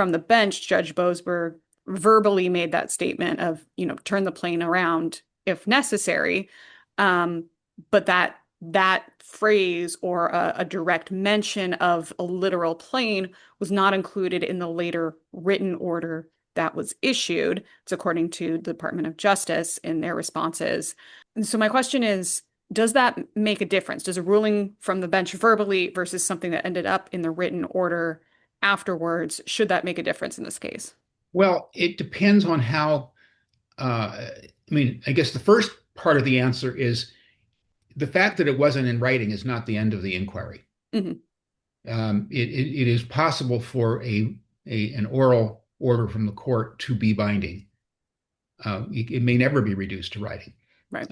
from the bench, Judge Boasberg verbally made that statement of, turn the plane around if necessary. But that phrase or a direct mention of a literal plane was not included in the later written order that was issued. It's according to the Department of Justice in their responses. And so my question is, does that make a difference? Does a ruling from the bench verbally versus something that ended up in the written order afterwards, should that make a difference in this case? Well, it depends on how, I guess the first part of the answer is the fact that it wasn't in writing is not the end of the inquiry. Hmm. It is possible for an oral order from the court to be binding. It may never be reduced to writing. Right.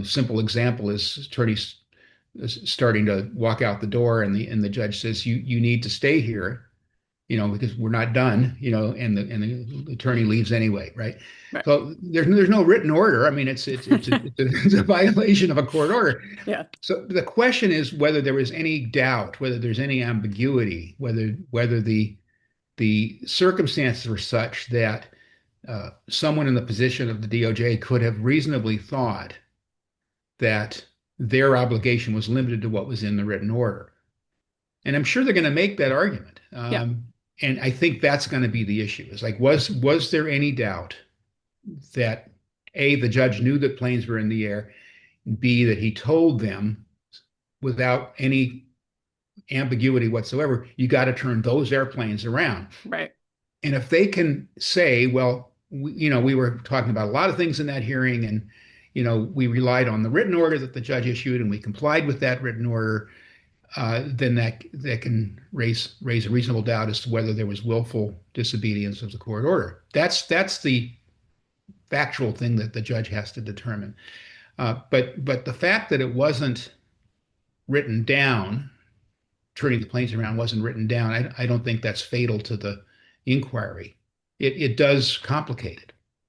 Simple example is attorneys starting to walk out the door, and the judge says, you need to stay here, because we're not done, and the attorney leaves anyway, right? Right. So there's no written order. I mean, it's a violation of a court order. Yeah. So the question is whether there was any doubt, whether there's any ambiguity, whether the circumstances were such that someone in the position of the DOJ could have reasonably thought that their obligation was limited to what was in the written order. And I'm sure they're going to make that argument. Yeah. And I think that's going to be the issue. Is like, was there any doubt that A, the judge knew that planes were in the air, B, that he told them without any ambiguity whatsoever, you got to turn those airplanes around. Right. And if they can say, well, we were talking about a lot of things in that hearing, and we relied on the written order that the judge issued, and we complied with that written order, then that can raise a reasonable doubt as to whether there was willful disobedience of the court order. That's the factual thing that the judge has to determine. But the fact that it wasn't written down, turning the planes around wasn't written down, I don't think that's fatal to the inquiry. It does complicate it.